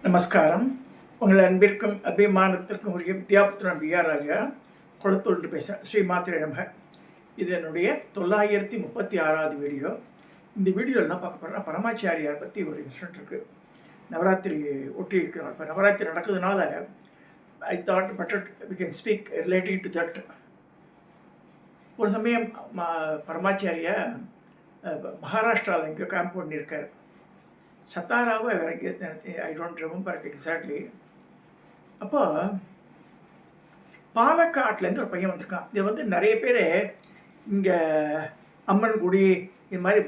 நமஸ்காரம். உங்கள் அன்பிற்கும் அபிமானத்திற்கும் உரிய வித்யாபுத்திரன் பிஆர் ராஜா குளத்தூர்ந்து பேசுகிறேன். ஸ்ரீமாத்திரை நமக. இது என்னுடைய 936வது வீடியோ. இந்த வீடியோவில் என்ன பார்க்க போகிறேன்னா, பரமாச்சாரியார் பற்றி ஒரு இன்சிடென்ட் இருக்குது. நவராத்திரி ஒட்டி இருக்கிறார். இப்போ நவராத்திரி நடக்கிறதுனால I thought better we can speak relating to that. ஒரு சமயம் பரமாச்சாரியா மகாராஷ்டிராவில் எங்கேயோ கேம்ப் பண்ணியிருக்கார். சத்தாராவை இறங்கி, ஐ டோன்ட் ரிமெம்பர் எக்ஸாக்ட்லி. அப்போ பாலக்காட்லேருந்து ஒரு பையன் வந்திருக்கான். இது வந்து நிறைய பேர் இங்கே அம்மன் குடி இது மாதிரி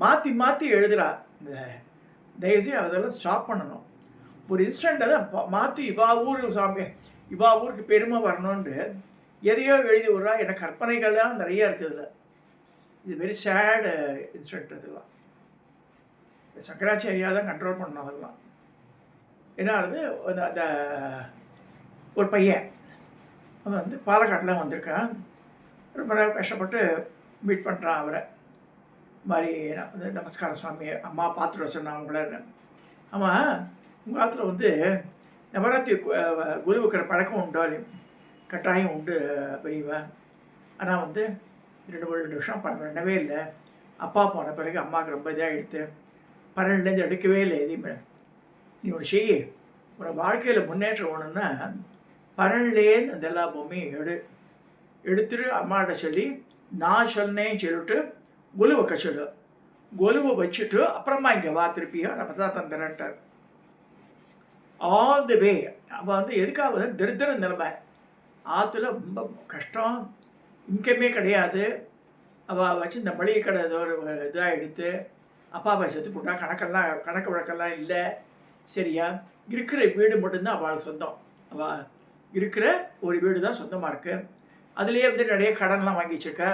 மாற்றி மாற்றி எழுதுகிறா. இந்த தயவுசெய்து அதெல்லாம் ஸ்டாப் பண்ணணும். ஒரு இன்ஸ்டண்ட்டை தான் மாற்றி இவா ஊர் சாமி, இவா ஊருக்கு பெருமை வரணுன்ட்டு எதையோ எழுதி விட்றா. எனக்கு கற்பனைகள் தான் நிறையா இருக்குதுல்ல. இது வெரி சேடு இன்சிடென்ட். இதெல்லாம் சங்கராச்சாரியா தான் கண்ட்ரோல் பண்ணணும் அதெல்லாம். ஏன்னா அது அந்த ஒரு பையன் அவன் வந்து பாலக்காட்டில் வந்திருக்கான். ரொம்ப கஷ்டப்பட்டு மீட் பண்ணுறான் அவரை. மாதிரி வந்து நமஸ்காரம் சுவாமி, அம்மா பார்த்துட்டு சொன்னான் அவங்கள. ஆமாம், உங்கள் காலத்தில் வந்து நவராத்திரி குரு வைக்கிற பழக்கம் உண்டோ? கட்டாயம் உண்டு பெரியவா. ஆனால் வந்து 2 வருஷம் பண்ணவே இல்லை. அப்பா போன பிறகு அம்மாவுக்கு ரொம்ப இதாக எடுத்து 12லேருந்து எடுக்கவே இல்லை எதையுமே. நீ ஒன்று செய்ய, உன்னோட வாழ்க்கையில் முன்னேற்றம் வேணும்னா 12லேருந்து அந்த எல்லா பொம்மையும் எடுத்துட்டு அம்மாட்ட சொல்லி நான் சொன்னேன்னு சொல்லிட்டு கொலு வைக்க சொல்லு. கொலுவை வச்சுட்டு அப்புறமா இங்கே வா, திருப்பியும் நான் பிரசாதம் தரேன்ட்டார். ஆல் தி வே. அவள் வந்து எதுக்காக வந்து தரித்திர நிலைமை, ஆற்றுல ரொம்ப கஷ்டம், இன்கமே கிடையாது. அவள் வச்சு இந்த மளிகை கடை ஏதோ ஒரு இதாக எடுத்து அப்பா செத்து போட்டா. கணக்கு வழக்கெல்லாம் இல்லை. சரியா, இருக்கிற வீடு மட்டும்தான் அவளுக்கு சொந்தம். அவள் இருக்கிற ஒரு வீடு தான் சொந்தமாக இருக்குது. அதுலேயே வந்து நிறைய கடன்லாம் வாங்கி வச்சுருக்க.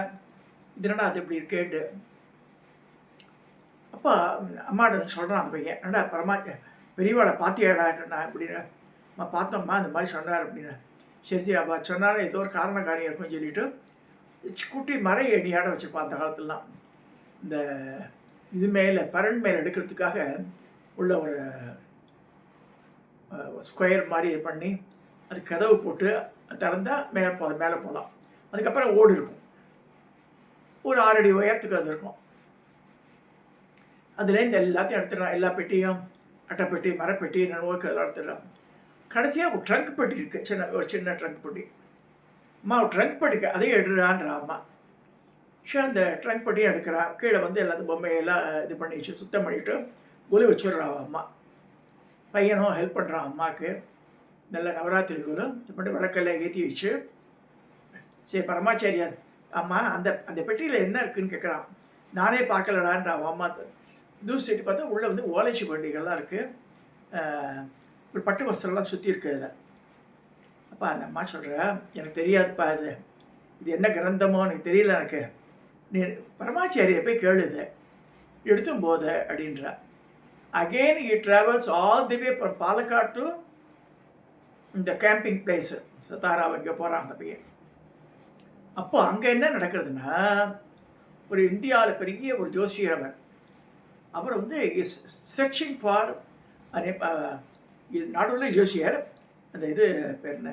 இதனடா அது இப்படி இருக்கேன்ட்டு அப்போ அம்மாட்ட சொல்கிறான் அந்த பையன். என்னடா பெரியவாளை பார்த்தியாடா நான் அப்படின்னு. பார்த்தோம்மா அந்த மாதிரி சொன்னார் அப்படின்னு. சரி அப்போ சொன்னார், ஏதோ ஒரு காரியம் இருக்குன்னு சொல்லிவிட்டு குட்டி மறை எண்ணியாட வச்சுருப்பான் அந்த காலத்துலலாம். இந்த இது மேலே பரண் மேலே எடுக்கிறதுக்காக உள்ள ஒரு ஸ்கொயர் மாதிரி இது பண்ணி அது கதவு போட்டு திறந்தால் மேலே போகலாம். அதுக்கப்புறம் ஓடு இருக்கும், ஒரு 6 அடி உயரத்துக்கு அது இருக்கும். அதுலேருந்து எல்லாத்தையும் எடுத்துடுறான். எல்லா பெட்டியும், அட்டைப்பெட்டி, மரப்பெட்டி, நடுவோக்கு அதெல்லாம் எடுத்துடுறான். கடைசியாக ஒரு ட்ரங்க் பெட்டி இருக்குது, ஒரு சின்ன ட்ரங்க் பெட்டி. அம்மா ஒரு ட்ரங்க் பெட்டிக்கு அதையும் எடுறான்றா அம்மா. அந்த ட்ரங்க் பெட்டியும் எடுக்கிறா. கீழே வந்து எல்லாத்தையும் பொம்மையெல்லாம் இது பண்ணி வச்சு சுத்தம் பண்ணிவிட்டு ஒலி வச்சுடுறா அம்மா. பையனும் ஹெல்ப் பண்ணுறான் அம்மாவுக்கு. நல்ல நவராத்திரி குரு இது பண்ணி விளக்கெல்லாம் ஏற்றி வச்சு. சரி பரமாச்சாரியா, அம்மா அந்த பெட்டியில் என்ன இருக்குதுன்னு கேட்குறான். நானே பார்க்கலடான்ற அவன் அம்மா. தூசி சைட்டு பார்த்தா உள்ளே வந்து ஓலைச்சி வண்டிகள்லாம் இருக்குது, ஒரு பட்டு வஸ்திரம்லாம் சுற்றி இருக்குது அதில். அப்பா அந்த அம்மா சொல்கிறேன், எனக்கு தெரியாதுப்பா, இது என்ன கிரந்தமோ எனக்கு தெரியல, எனக்கு நீ பரமாச்சாரியை போய் கேளுது எடுத்தும் போத அப்படின்றா. Again he travels all the way from Palakkad to இந்த கேம்பிங் பிளேஸு சத்தாராவை இங்கே போகிறான் அந்த பையன். அப்போ அங்கே என்ன நடக்கிறதுனா, ஒரு இந்தியாவில் பெரிய ஒரு ஜோசியர் அவர் வந்து இஸ் சர்ச்சிங் ஃபார் இது நாடுள்ள ஜோசியர். அந்த இது பேர் என்ன,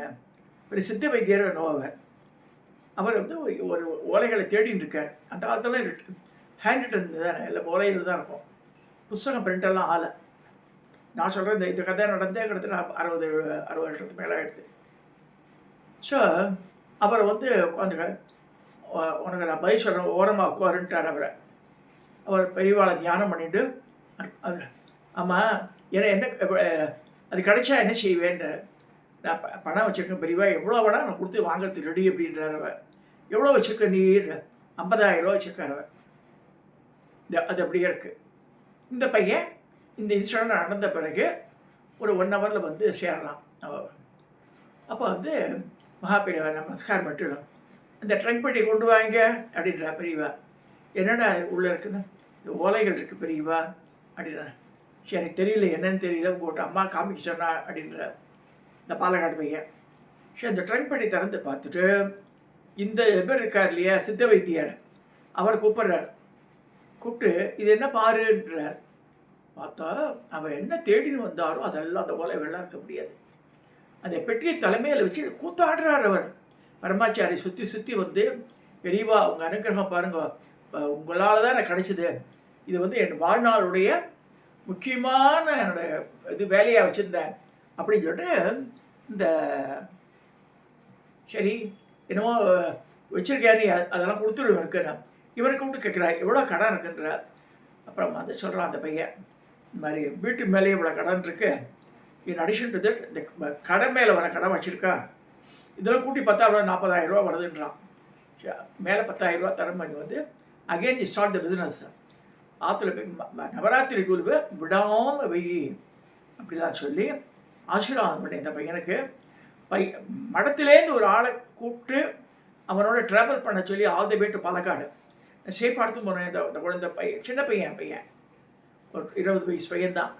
ஒரு சித்த வைத்தியர் நோவர். அவர் வந்து ஒரு ஓலைகளை தேடின்னு இருக்கார். அந்த காலத்தில் ஹேண்ட் ரிட்டன் தானே, இல்லை ஓலையில் தான் இருக்கும். புஸ்தகம் பிரிண்டெல்லாம் ஆலை. நான் சொல்கிறேன், இந்த கதை நடந்தே கிட்டத்தட்ட 60 வருஷத்துக்கு மேலே ஆகிடுது. ஸோ அவரை வந்து உனக்கு நான் பதில் சொல்கிறேன், ஓரமாக உட்காருன்ட்டார் அவரை. அவர் பெரியவாளை தியானம் பண்ணிவிட்டு அது ஆமாம் என்ன அது கிடைச்சா என்ன செய்வேன்ற. நான் பணம் வச்சுருக்கேன் பெரியவா, எவ்வளோ வேணால் நான் கொடுத்து வாங்கிறதுக்கு ரெடி அப்படின்றார் அவர். எவ்வளோ வச்சுருக்க நீர்? 50,000 ரூபா வச்சுருக்கார் அவர். அது அப்படியே இருக்குது. இந்த பையன் இந்த இன்சிடென்ட் நடந்த பிறகு ஒரு 1 ஹவரில் வந்து சேரலாம். அப்போ வந்து மகாபெரியவா நமஸ்காரம் பண்ணிட்டு, இந்த ட்ரங்க் பெட்டி கொண்டு வாங்க அப்படின்றா பெரியவா. என்னடா உள்ளே இருக்குன்னு, இந்த ஓலைகள் இருக்குது பெரியவா அப்படின்னா. சரி எனக்கு தெரியல, என்னன்னு தெரியல, உங்கள்கிட்ட அம்மா காமிக்க சொன்னா அப்படின்ற இந்த பாலக்காடு பையன். சரி அந்த ட்ரங்க் பெட்டி திறந்து பார்த்துட்டு இந்த பேர் இருக்கார் இல்லையா சித்த வைத்தியர், அவர் கூப்பிட்றார். கூப்பிட்டு இது என்ன பாருன்றார். பார்த்தா அவன் என்ன தேடின்னு வந்தாரோ அதெல்லாம் அந்த ஓலை வெள்ளம் இருக்க முடியாது. அந்த பெட்டியை தலைமையில் வச்சு கூத்தாடுறார் அவர். பரமாச்சாரி சுற்றி சுற்றி வந்து, பெரியவா உங்கள் அனுகிரகம் பாருங்க, உங்களால் தான் எனக்கு கிடைச்சிது, இது வந்து என் வாழ்நாளுடைய முக்கியமான என்னோடய இது வேலையாக வச்சுருந்தேன் அப்படின்னு சொல்லிட்டு, இந்த சரி என்னமோ வச்சுருக்கேன் நீ அதெல்லாம் கொடுத்துடுவேன் இருக்குன்னு இவனுக்கு கூப்பிட்டு கேட்குறா எவ்வளோ கடன் இருக்குன்ற. அப்புறம் வந்து சொல்கிறான் அந்த பையன், இந்த மாதிரி வீட்டு மேலேயே இவ்வளோ கடன் இருக்குது, இன் அடிஷன் டு தட் இந்த கடன் மேலே வர கடன் வச்சுருக்கா, இதெல்லாம் கூட்டி பார்த்தா அவ்வளோ 40,000 வருதுன்றான். மேலே 10,000 தரம் பண்ணி வந்து அகெயின் ஸ்டார்ட் த பிஸ்னஸ். ஆற்றுல போய் நவராத்திரி குழுவை விடாமல் வெயி அப்படிலாம் சொல்லி ஆசீர்வாதம் பண்ணி இந்த பையனுக்கு மடத்துலேருந்து ஒரு ஆளை கூப்பிட்டு அவனோட ட்ராவல் பண்ண சொல்லி all the way to Palakkad சேஃபாக எடுத்து போனேன். இந்த குழந்தை பையன், சின்ன பையன் ஒரு 20 வயசு பையன்தான்.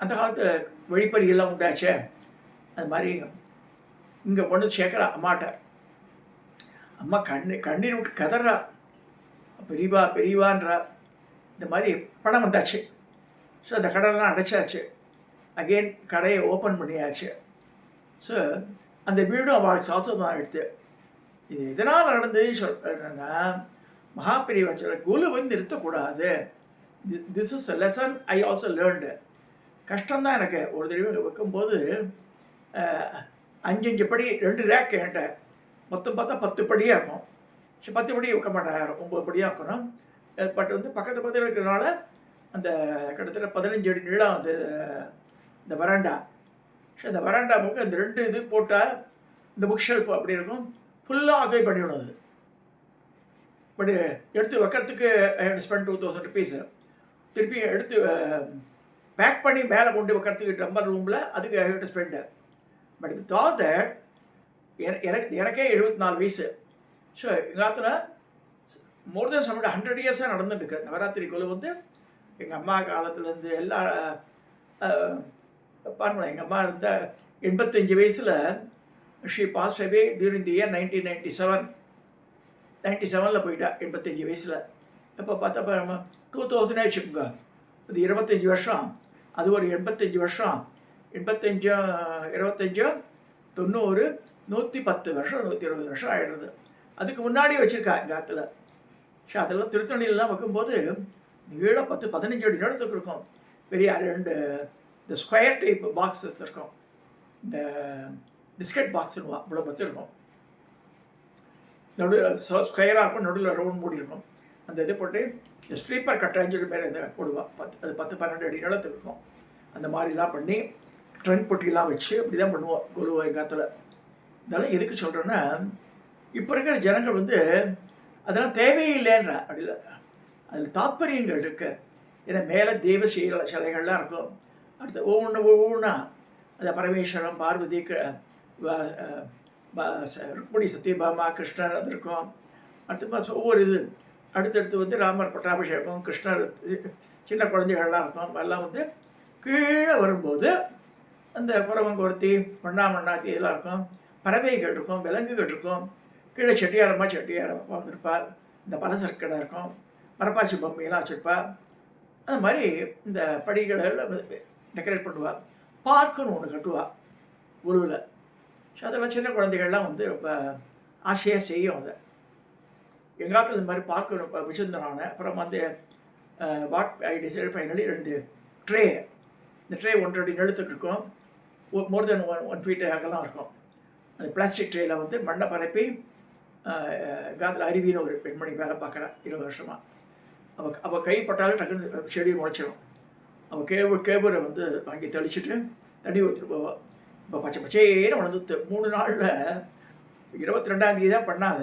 அந்த காலத்தில் வழிப்பறியெல்லாம் உண்டாச்சே, அது மாதிரி இங்கே கொண்டு சேர்க்குறா அம்மாட்ட. அம்மா கண்ணீர் விட்டு கதறா, பெரியவான்றா. இந்த மாதிரி பணம் வந்தாச்சு. ஸோ அந்த கடையெல்லாம் அடைச்சாச்சு. அகெயின் கடையை ஓப்பன் பண்ணியாச்சு. ஸோ அந்த வீடும் அவளுக்கு சாத்தமாக எடுத்து. இது எதனால் நடந்தது சொல்கிறேன்னா, மகாபெரியவா சொல்ல குரு வந்து நிறுத்தக்கூடாது. This is a lesson I also learned. கஷ்டம்தான் எனக்கு. ஒரு தடவை வைக்கும்போது 5 படி 2 ரேக் என்கிட்ட மொத்தம் பார்த்தா 10 படியாக இருக்கும். 10 படி வைக்க மாட்டேன், 9 படியாக இருக்கணும். பட் வந்து பக்கத்தில் இருக்கிறதுனால அந்த கிட்டத்தட்ட 15 அடி நீளம் வந்து இந்த வராண்டா. ஸோ இந்த வராண்டா புக்கு அந்த 2 இது போட்டால் இந்த புக் ஷெல்ஃப் அப்படி இருக்கும், ஃபுல்லாக ஆக்குபை பண்ணிவிடும். அது பட் எடுத்து வைக்கிறதுக்கு ஸ்பெண்ட் 2,000 ருபீஸு. திருப்பி எடுத்து பேக் பண்ணி மேலே கொண்டு வைக்கிறதுக்கு டம்பர் ரூமில் அதுக்கு I have to spend. But with all that எனக்கே 74 வயசு. ஸோ எங்கள் மோர் தென் 100 இயர்ஸாக நடந்துட்டுருக்கு நவராத்திரி குழு வந்து. எங்கள் அம்மா காலத்துலேருந்து எல்லா பாருங்களேன், எங்கள் அம்மா இருந்த 85 வயசில் she pass away during the year 1997 போயிட்டா 85 வயசில். இப்போ பார்த்தா 2000 வச்சுக்கோங்க, இது 25 வருஷம், அது ஒரு 85 வருஷம், 85 25 90 110 வருஷம் 120 வருஷம் ஆகிடுறது. அதுக்கு முன்னாடி வச்சுருக்கா எங்கள் ஆற்றுல. ஸோ அதெல்லாம் திருத்தணிலாம் வைக்கும்போது நீளம் 10-15 அடி நீளத்துக்கு இருக்கும். பெரிய 2 இந்த ஸ்கொயர் டைப் பாக்ஸஸ் இருக்கும், இந்த பிஸ்கட் பாக்ஸுன்னு இவ்வளோ வச்சுருக்கும். நடுவில் ஸ்கொயராக இருக்கும், நடுவில் ரவுண்ட் மூடி இருக்கும். அந்த இது போட்டு இந்த ஸ்லீப்பர் கட்டாஞ்சு மேலே இந்த போடுவாள். அது 10-12 அடி நீளத்துக்கு இருக்கும். அந்த மாதிரிலாம் பண்ணி ட்ரெண்ட் பொட்டிலாம் வச்சு அப்படி தான் பண்ணுவோம் குருவை காலத்தில். இதெல்லாம் எதுக்கு சொல்கிறேன்னா, இப்போ இருக்கிற ஜனங்கள் வந்து அதெல்லாம் தேவையில்லைன்ற அப்படி இல்லை, அதில் தாத்பரியங்கள் இருக்குது. ஏன்னா மேலே தெய்வ சிலைகள்லாம் இருக்கும். அடுத்து ஒவ்வொன்றா அந்த பரமேஸ்வரம், பார்வதி, ருக்மிணி, சத்யபாமா, கிருஷ்ணர் அது இருக்கும். அடுத்து ஒவ்வொரு இது அடுத்தடுத்து வந்து ராமர் பட்டாபிஷேகம், கிருஷ்ணர், சின்ன குழந்தைகள்லாம் இருக்கும். எல்லாம் வந்து கீழே வரும்போது அந்த குறவன் குறத்தி, மண்ணாத்தி இதெல்லாம் இருக்கும். பறவைகள் இருக்கும், விலங்குகள் இருக்கும். கீழே செட்டியாரமாக உட்காந்துருப்பாள். இந்த பலசர்க்கடை இருக்கும், மரப்பாச்சி பொம்மையெல்லாம் வச்சுருப்பாள். அது மாதிரி இந்த படிகளெல்லாம் டெக்கரேட் பண்ணுவாள். பார்க்குன்னு ஒன்று கட்டுவாள் குருவில். ஸோ அதெல்லாம் சின்ன குழந்தைகள்லாம் வந்து ரொம்ப ஆசையாக செய்யும். அதை எங்கள் காலத்தில் இந்த மாதிரி பார்க்க வச்சுருந்தேன் நான். அப்புறம் வந்து what I decide finally 2 tray. இந்த ட்ரே 1.5 அடி நீளத்துக்கு இருக்கும், மோர் தென் 1 ஃபீட் அகலாம் இருக்கும். அந்த பிளாஸ்டிக் ட்ரேயில் வந்து மண்ணை பரப்பி காலத்தில் அருவின்னு ஒரு பெண்மணி வேலை பார்க்குறேன் 20 வருஷமாக. அவள் கைப்பட்டாலும் டக்குன்னு செடி முளைச்சிடும். அவள் கேபரை வந்து வாங்கி தெளிச்சுட்டு தண்ணி ஊற்றிட்டு போவாள். இப்போ பச்சைன்னு வளர்ந்துட்டு 3 நாளில் 22ஆம் தேதி தான் பண்ணாத,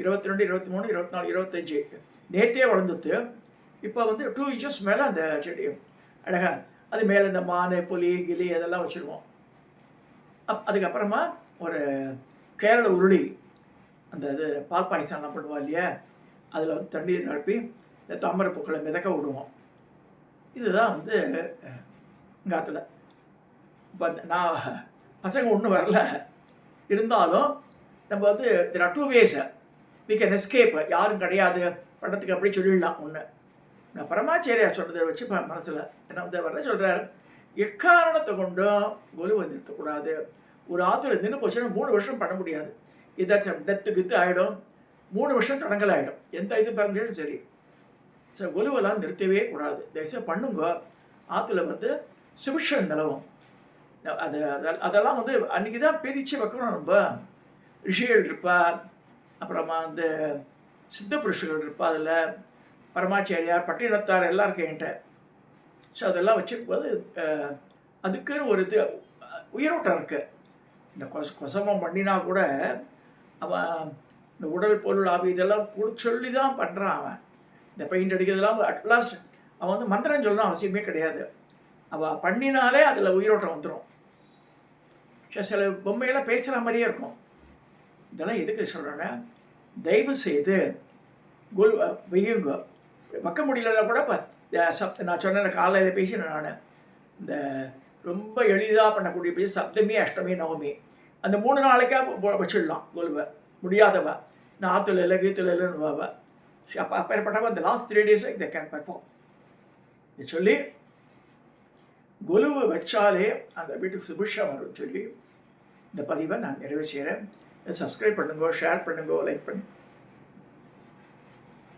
22, 23, 24, 25 நேற்றே வளர்ந்துட்டு. இப்போ வந்து 2 இன்ச்சஸ் மேலே அந்த செடி அழகாக. அது மேலே இந்த மானை, புலி, கிளி அதெல்லாம் வச்சுருவோம். அதுக்கப்புறமா ஒரு கேரள உருளி, அந்த இது பால் பாயசம்லாம் பண்ணுவோம் இல்லையா, அதில் வந்து தண்ணீர் நிரப்பி இந்த தாமரை பூக்களை மிதக்க விடுவோம். இதுதான் வந்து எங்கள் ஆற்றுல. இப்போ நான் பசங்க ஒன்றும் வரல, இருந்தாலும் நம்ம வந்து there are 2 ways we can escape. யாரும் கிடையாது படத்துக்கு அப்படி சொல்லிடலாம். ஒன்று நான் பரமாச்சாரியார் சொன்னதை வச்சு மனசில் என்ன வந்து வர சொல்கிறார், எக்காரணத்தை கொண்டும் கொலுவை நிறுத்தக்கூடாது. ஒரு ஆற்றுல நின்று போச்சுன்னா 3 வருஷம் பண்ண முடியாது. ஏதாச்சும் டெத்து கித்து ஆகிடும், 3 வருஷம் தடங்கல் ஆகிடும். எந்த இது பண்ணியும் சரி. ஸோ கொலுவெல்லாம் நிறுத்தவே கூடாது. தயவுசெய்து பண்ணுங்க. ஆற்றுல வந்து சுபிக்ஷம் நிலவும். அதெல்லாம் வந்து அன்றைக்கி தான் பிரித்து வைக்கணும். நம்ம ரிஷிகள் இருப்பா, அப்புறமா வந்து சித்த புருஷர்கள் இருப்பா, அதில் பரமாச்சாரியார் பட்டினத்தார் எல்லாம் இருக்கு என்கிட்ட. ஸோ அதெல்லாம் வச்சுருக்கும்போது அதுக்குன்னு ஒரு இது உயிரோட்டம் இருக்குது. இந்த கொசமம் பண்ணினா கூட அவன் இந்த உடல் பொருள் ஆவி இதெல்லாம் கூட சொல்லி தான் பண்ணுறான். அவன் இந்த பெயிண்ட் அடிக்கிறதுலாம் அட்லாஸ்ட் அவன் வந்து மந்திரம் சொல்லணும் அவசியமே கிடையாது. அவள் பண்ணினாலே அதில் உயிரோட்டம் வந்துடும். சில பொம்மையெல்லாம் பேசுகிற மாதிரியே இருக்கும். இதெல்லாம் எதுக்கு சொல்கிறேன்னா, தயவு செய்து குரு வெய்யுங்க. வைக்க முடியலன்னா கூட இப்போ நான் சொன்னேன் காலையில் பேசினேன் நான். இந்த ரொம்ப எளிதாக பண்ணக்கூடிய பேசி சப்தமி அஷ்டமி நவமி அந்த 3 நாளைக்காக வச்சிடலாம். கொலுவை முடியாதவ நான் ஆற்றுல இல்லை கீத்துல இல்லைன்னு வாவ. அப்போ அப்பேற்பட்டவன் இந்த லாஸ்ட் 3 days இதை கேன் பர்ஃபார்ம். இதை சொல்லி கொலுவை வச்சாலே அந்த வீட்டுக்கு சுபிஷம் வரும்னு சொல்லி இந்த பதிவை நான் நிறைவு செய்கிறேன். சப்ஸ்கிரைப் பண்ணுங்க, ஷேர் பண்ணுங்க, லைக் பண்ணுங்க.